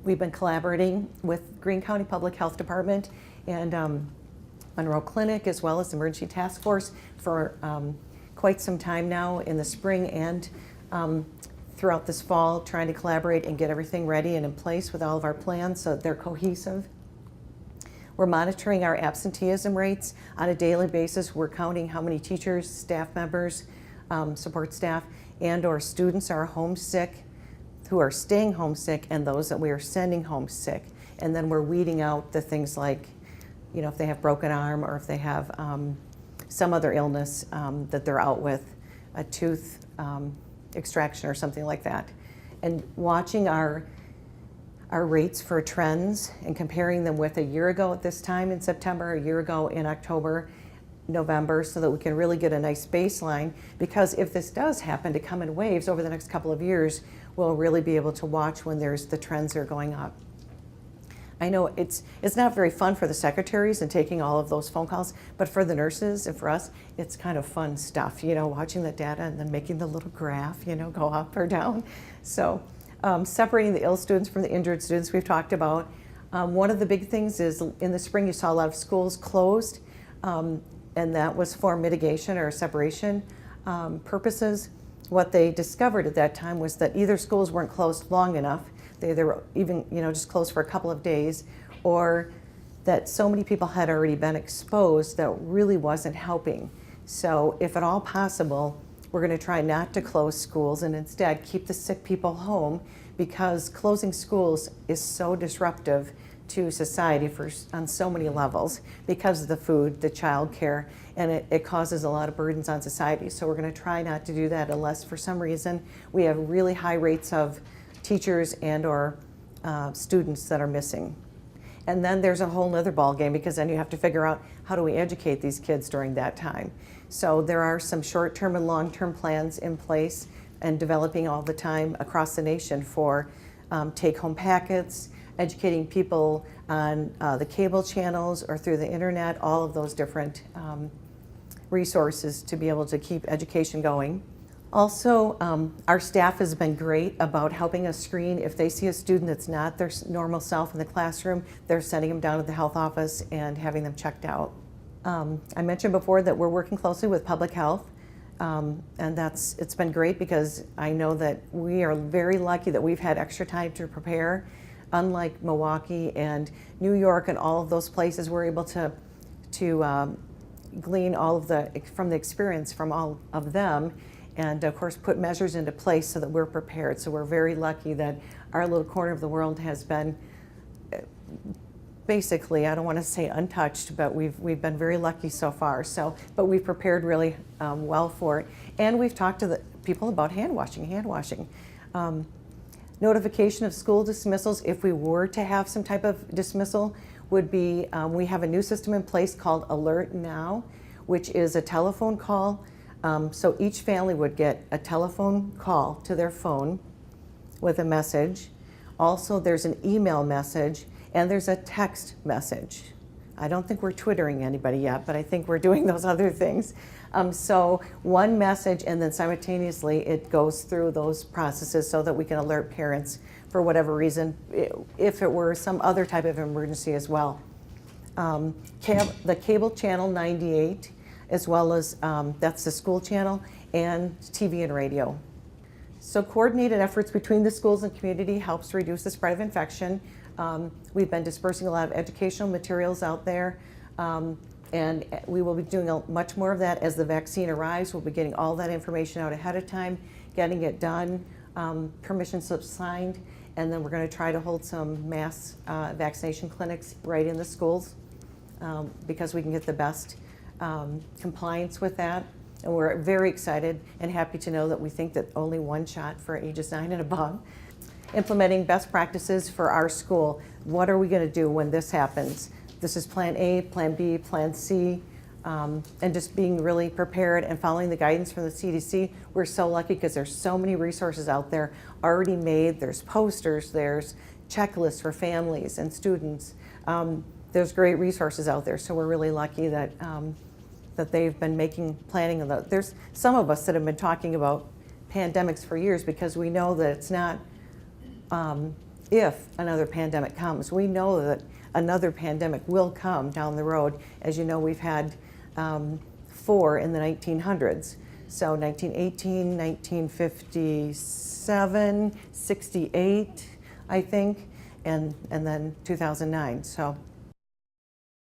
We've been collaborating with Greene County Public Health Department and Monroe Clinic, as well as Emergency Task Force, for quite some time now in the spring and throughout this fall, trying to collaborate and get everything ready and in place with all of our plans so that they're cohesive. We're monitoring our absenteeism rates on a daily basis. We're counting how many teachers, staff members, support staff, and or students are homesick, who are staying homesick, and those that we are sending homesick. And then we're weeding out the things like, you know, if they have broken arm or if they have some other illness that they're out with, a tooth extraction or something like that. And watching our rates for trends and comparing them with a year ago at this time in September, a year ago in October, November, so that we can really get a nice baseline, because if this does happen to come in waves over the next couple of years, we'll really be able to watch when the trends are going up. I know it's not very fun for the secretaries and taking all of those phone calls, but for the nurses and for us, it's kind of fun stuff, you know, watching the data and then making the little graph, you know, go up or down. So separating the ill students from the injured students we've talked about. One of the big things is in the spring you saw a lot of schools closed, and that was for mitigation or separation purposes. What they discovered at that time was that either schools weren't closed long enough, they were even, you know, just closed for a couple of days, or that so many people had already been exposed that really wasn't helping. So if at all possible, we're going to try not to close schools and instead keep the sick people home, because closing schools is so disruptive to society on so many levels, because of the food, the child care, and it causes a lot of burdens on society. So we're going to try not to do that unless for some reason we have really high rates of teachers and or students that are missing. And then there's a whole other ball game, because then you have to figure out how do we educate these kids during that time. So there are some short-term and long-term plans in place and developing all the time across the nation for take-home packets, educating people on the cable channels or through the internet, all of those different resources to be able to keep education going. Also, our staff has been great about helping us screen. If they see a student that's not their normal self in the classroom, they're sending them down to the health office and having them checked out. I mentioned before that we're working closely with public health, and it's been great, because I know that we are very lucky that we've had extra time to prepare. Unlike Milwaukee and New York and all of those places, we're able to glean all of from the experience from all of them, and of course put measures into place so that we're prepared. So we're very lucky that our little corner of the world has been basically, I don't want to say untouched, but we've been very lucky so far. So, but we've prepared really well for it, and we've talked to the people about hand washing. Notification of school dismissals, if we were to have some type of dismissal, would be, we have a new system in place called Alert Now, which is a telephone call. So each family would get a telephone call to their phone with a message. Also, there's an email message, and there's a text message. I don't think we're Twittering anybody yet, but I think we're doing those other things. So one message, and then simultaneously it goes through those processes so that we can alert parents for whatever reason, if it were some other type of emergency as well. The cable channel 98, as well as that's the school channel, and TV and radio. So coordinated efforts between the schools and community helps reduce the spread of infection. We've been dispersing a lot of educational materials out there, and we will be doing much more of that as the vaccine arrives. We'll be getting all that information out ahead of time, getting it done, permission slips signed, and then we're going to try to hold some mass vaccination clinics right in the schools, because we can get the best compliance with that. And we're very excited and happy to know that we think that only one shot for ages 9 and above. Implementing best practices for our school. What are we going to do when this happens? This is plan A, plan B, plan C, and just being really prepared and following the guidance from the CDC. We're so lucky because there's so many resources out there already made. There's posters, there's checklists for families and students. There's great resources out there, so we're really lucky that that they've been planning. There's some of us that have been talking about pandemics for years, because we know that it's not if another pandemic comes. We know that another pandemic will come down the road. As you know, we've had 4 in the 1900s. So 1918, 1957, 68, I think, and then 2009. So